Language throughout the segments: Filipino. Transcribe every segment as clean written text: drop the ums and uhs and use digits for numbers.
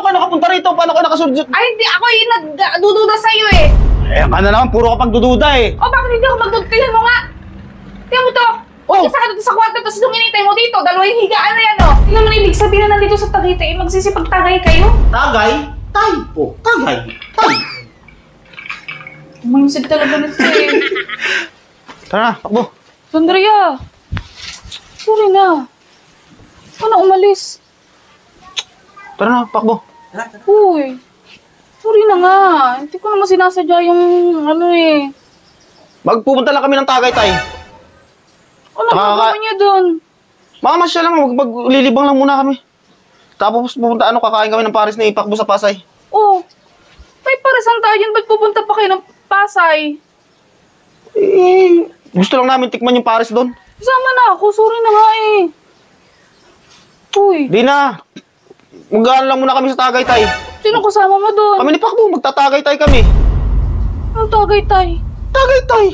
kayo nakapunta rito? Paano kayo nakasurjut? Ay, hindi. Ako yung nagdududa sa'yo eh. Eh, ka na naman. Puro kapag dududa eh. O, bakit hindi ako magdudutihan mo nga? Tingnan mo to. Oh. Isa ka dito sa kwarto, tapos nung inintay mo dito, dalawang higaan na yan, oh. Tingnan mo na ibig sabihin na nandito sa Tagaytay, magsisipagtagay kayo. Tagay? Tay po. Tagay. Tay. Umansig talaga nito eh. Tara na, takbo. Sandria! Sorry na. Paano umalis? Tara na, pakbo. Uy. Sorry na nga. Hindi ko naman sinasadya yung ano eh. Magpupunta lang kami ng Tagaytay. Ano gagawin niya dun? Makamasya lang, maglilibang lang muna kami. Tapos pupunta, kakain kami ng Paris na ipakbo sa Pasay. Oh. May parasan tayo yun. Ba't pupunta pa kayo ng Pasay? Eh, gusto lang namin tikman yung Paris doon. Sama na ako. Sorry na nga eh. Uy. Di na. Mag-ano lang muna kami sa Tagaytay. Sino kasama mo doon? Kami ni Pakbo, magtatagaytay kami. Ang Tagaytay. Tagaytay.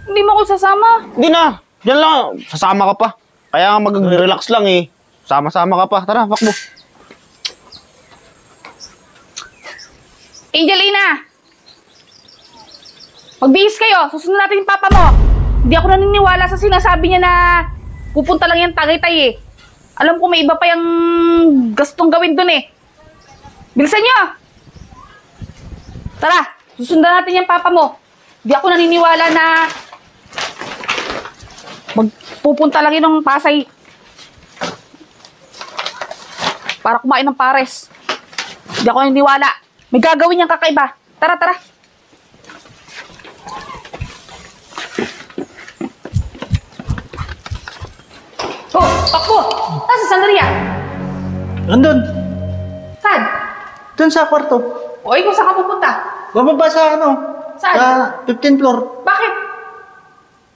Hindi mo ako sasama. Di na. Diyan lang, sasama ka pa. Kaya mag-relax lang eh. Sama-sama ka pa. Tara, Pakbo. Angelina! Magbihis kayo. Susunod natin yung papa mo. Hindi ako naniniwala sa sinasabi niya na pupunta lang yan Tagaytay eh. Alam ko may iba pa yung gustong gawin dun eh. Bilisan niyo! Tara, susundan natin yung papa mo. Hindi ako naniniwala na magpupunta lang yun ng Pasay para kumain ng pares. Hindi ako naniniwala. May gagawin niyang kakaiba. Tara, tara. Oh, Pakbo! Nasa Sandria? Nandun. Saan? Doon sa kwarto. O, ikaw saan ka pupunta? Bababa sa Saan? Sa 15th floor. Bakit?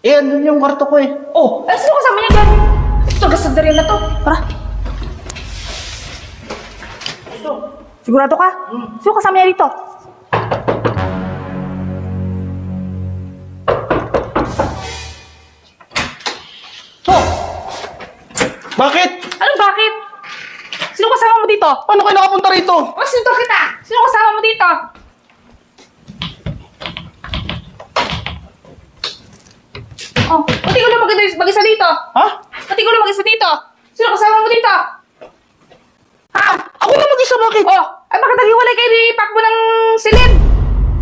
Eh, andun yung kwarto ko eh. Oh, sino kasama niya dyan? Ito, Sandria na to. Tara. Sigurado ka? Sino kasama niya dito? Oh! Bakit? Anong bakit? Sino kasama mo dito? Paano kayo nakapunta rito? Oh, sinto kita! Sino kasama mo dito? Oh, pati ko na mag-isa dito. Ha? Pati ko na mag-isa dito. Sino kasama mo dito? Ha? Ako na mag-isa, bakit? Oh, ay bakit naghiwalay kayo ni Pakbo ng silid?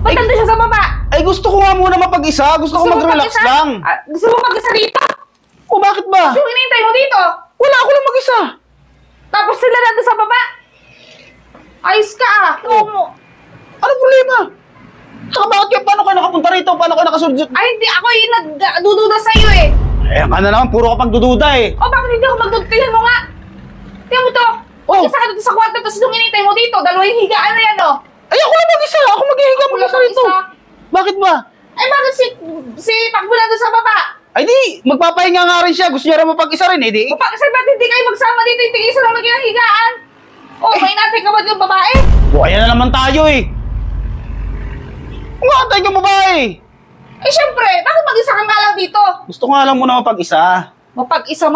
Ba't nandun siya sa baba? Ay, gusto ko nga muna mapag-isa. Gusto ko mag-relax mag-isa? lang. Ah, gusto mo mag-isa dito? O, bakit ba? Gusto mo hinihintay mo dito? Wala ako lang mag-isa. Tapos sila nandun sa baba? Ayos ka ah. Oh. Anong problema? Saka bakit paano kayo nakapunta rito? Paano kayo nakasurjut? Ay, hindi. Ako yung nagdududa sa'yo eh. Eh, ka na naman. Puro kapag dududa eh. O, bakit hindi ako magdudutihan mo nga? Tingnan mo to. Oh. Isa ka dito sa kwarto, tapos nung inintay mo dito, dalawang higaan na yan, oh. Ay, ako lang mag-isa. Ako maghihiga Ako mag-isa lang rito. mag-isa. Bakit ba? Ay, bakit si Pakbo nandun sa baba? Ay, di. Magpapahinga nga rin siya. Gusto niya rin mapag-isa rin eh, di. O, bakit ba't hindi kayo magsama dito? Yung tig-isa lang maging higaan. O, may natin ka ba yung babae? Buhay na naman tayo eh. Kung atay kang babae. Eh, syempre, bakit mag-isa ka nga lang dito? Gusto ko nga lang muna mapag-isa. Mapag-isa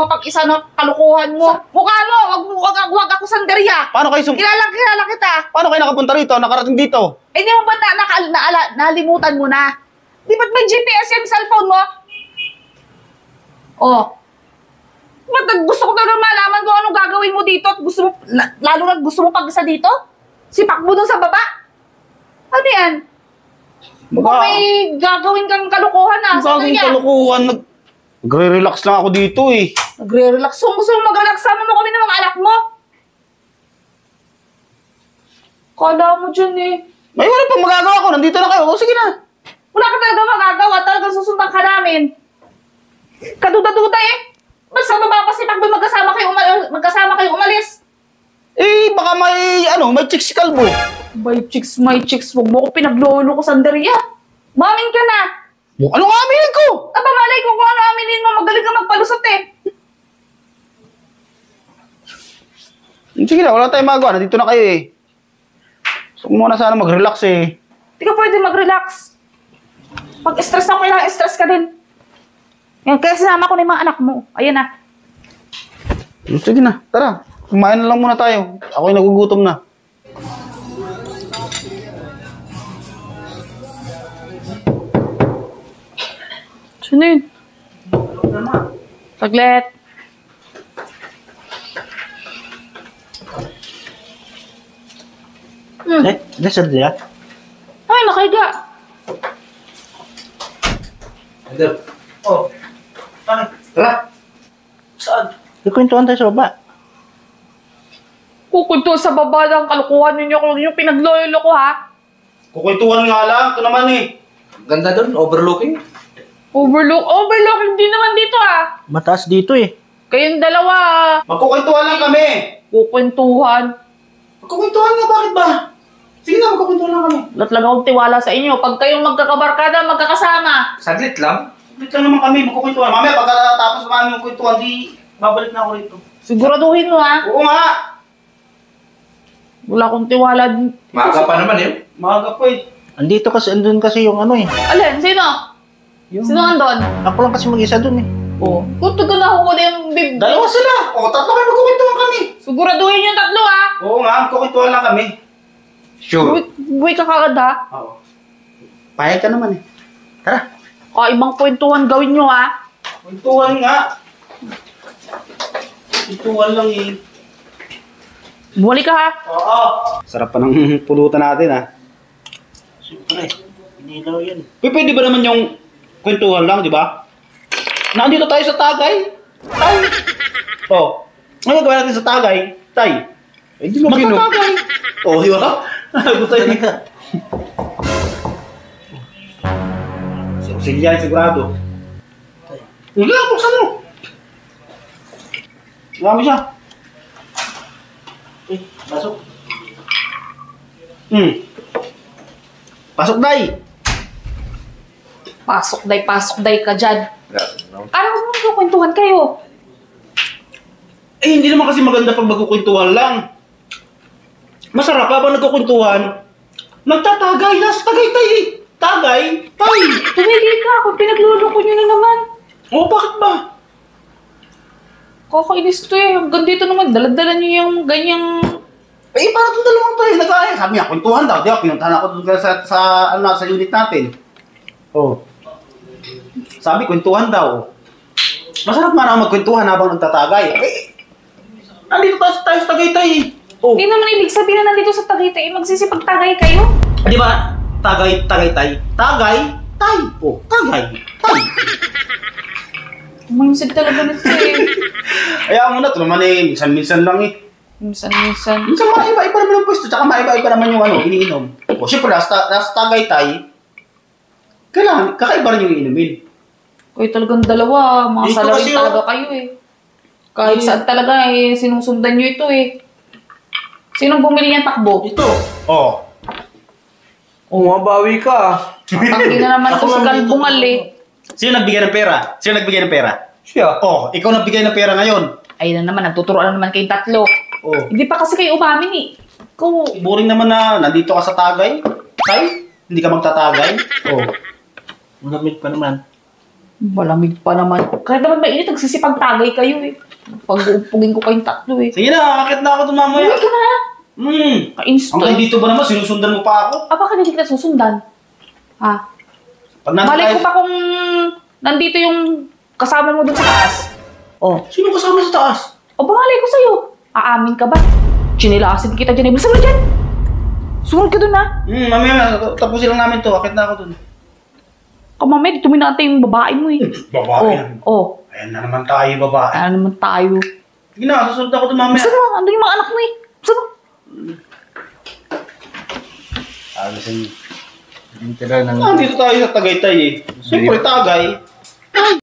na kalukuhan mo. Mukha mo, wag ako Sanderia. Paano kayo Kilala kita. Paano kayo nakapunta rito? Nakarating dito? Eh, di mo ba nalimutan mo na? Di ba't may GPS yung cellphone mo? Oh. Ba't gusto ko na malaman kung anong gagawin mo dito at gusto mo, lalo na gusto mo pag-isa dito? Si Pakbo dun sa baba? Ano yan? Kung may gagawin kang kalukuhan ah. Gagawin kalukuhan. Nagre-relax lang ako dito eh. Nagre-relax. Kung gusto mo mag-relax, sama mo kami ng mga anak mo. Kala mo dyan eh. May wala pang magagawa ko. Nandito na kayo. O sige na. Wala ka talaga magagawa. Talagang susundan ka namin. Kaduda-duda eh. Basta baba pa si Pakbo magkasama kayo umalis. Eh, baka may chicks si Kalbo. My chicks. Huwag mo ko pinaglolo ko, Sanderia. Mamin ka na. Ano nga aminin ko? Aba, malay ko kung ano aminin mo. Magaling ka magpalusot eh. Sige na, wala tayong magawa. Nandito na kayo eh. Gusto ko muna sana mag-relax eh. Hindi ka pwede mag-relax. Pag stress ako, kailangan stress ka din. Yan, kaya sinama ko na yung mga anak mo. Ayan na. Sige na, tara. Kumain na lang muna tayo. Ako'y nagugutom na. Ano yun? Saglit. Nasa dila? Ay, nakahiga. Idol. Oh. Bakit? Tara. Saan? Ikwentuhan tayo sa baba. Kukunto sa baba ng kalukuhan ninyo kung yung pinaglolo ko, ha? Kukwentuhan nga lang. Ito naman eh. Ganda doon, overlooking. Overlook, hindi naman dito, ha? Mataas dito eh. Kayong dalawa, Magkukwentuhan lang kami. kukwentuhan. Magkukwentuhan nga, bakit ba? Sige na, magkukwentuhan lang kami. Wala talaga akong tiwala sa inyo. Pag kayong magkakabarkada, magkakasama. Saglit lang. Wait lang naman kami, magkukwentuhan. Mamaya, pagkatapos namin yung kwentuhan, di babalik na ako rito. Siguraduhin mo, ha? Oo nga. Wala akong tiwala. Maaga pa naman yun. Maaga po eh. Andun kasi yung ano eh. Alin? Sino? Sino andon? Ako lang kasi mag-isa dun eh. Oo. Kunto ko na ako ko yung bib. Dalawa sila. O, tatlo kayo magkukwentuhan kami. Siguraduhin yung tatlo, ha? Oo nga, magkukwentuhan lang kami. Sure. Buhay ka kagad, ha? Oo. Payag ka naman eh. Tara. Ibang kwentuhan gawin nyo, ha? Kwentuhan nga. Kwentuhan lang eh. Bumalik ka, ha? Oo. Sarap pa ng pulutan natin ah. Siyempre, inilaw yan. Pwede ba naman yung kwentuhan lang, di ba? Nandito tayo sa Tagay. Tay. Oh. Ngayon gawin natin sa Tagay. Tay. Hindi mo kinuha. Magtatagay. Oh, di ba? Gutay ka. Si Auxilian, sigurado. Hindi, buksan mo. Marami siya. Pasok. Pasok, Day. Pasok, day ka dyan. Ano mo magkukwentuhan kayo? Eh, hindi naman kasi maganda pag magkukwentuhan lang. Masarap habang nagkukwentuhan. Nagtatagay, nasa tagay tay eh. Tagay, tay. Tumigil ka kung pinagluloko nyo na naman. Oh, bakit ba? Kakainis to eh. Hanggang dito naman, daladala nyo yung ganyang... Eh, para itong dalawang tayo nag-aaya. Sabi niya, kwentuhan daw. Di ba, pinuntahan ako doon sa unit natin. Oh. Sabi, kwentuhan daw. Masarap nga na magkwentuhan habang nagtatagay. Eh, nandito tayo sa Tagaytay eh. Oh. Hindi naman ibig sabihin na nandito sa Tagaytay, magsisipagtagay kayo. Di ba? Tagaytay. Tagay, tay. Oh, tagay, tay. Mindset talaga nito eh. Kaya mo na, ito naman eh, minsan-minsan lang eh. Minsan. Minsan maiba-iba naman ang pwesto, tsaka maiba-iba naman yung ano, iniinom. O, syempre, nasa Tagaytay, kailangan, kakaiba rin yung iinumin. Kayo talagang dalawa, mga Dito salarin kasi, talaga kayo eh. Kahit saan talaga eh, sinusundan nyo ito eh. Sinong bumili ng takbo? Ito. Oh. Umabawi ka. Tanggi na naman to sa galbungal eh. Sino nagbigay ng pera? Siya. Oh, ikaw nagbigay ng pera ngayon. Ayun na naman, nagtuturoan na naman kayong tatlo. Oh. Hindi pa kasi kayo umamin eh. Ikaw, Boring naman na nandito ka sa Tagay. Tay, hindi ka magtatagay. Oh. Malamig pa naman. malamig pa naman. Kahit naman mainit, nagsisipagtagay kayo eh. Pag-uupugin ko kayong tatlo eh. Sige na, akit na ako doon mamaya. Hindi ka na. Kainis to Hanggang eh. dito ba naman, sinusundan mo pa ako? Bakit hindi kita susundan? Ha? Pag nandito Balik tayo... ko pa kung nandito yung kasama mo dun sa taas. Oh. Sino kasama sa taas? O bumalik ko sa'yo. Aamin ka ba? Chinilasin kita dyan. Ibig sabihin dyan. Sumunod ka dun ha. Mamaya, tapusin lang namin to. Akit na ako doon. Kamamay, dito minatay yung babae mo eh. Babae. Oh. Ayan na naman tayo, babae. Ano naman tayo. Sige na, susunod ako doon mamaya. Basta mo, andun yung mga anak mo eh. Basta mo. Alisin. Hindi ka na Nandito tayo sa Tagaytay eh. Siyempre, Tagay.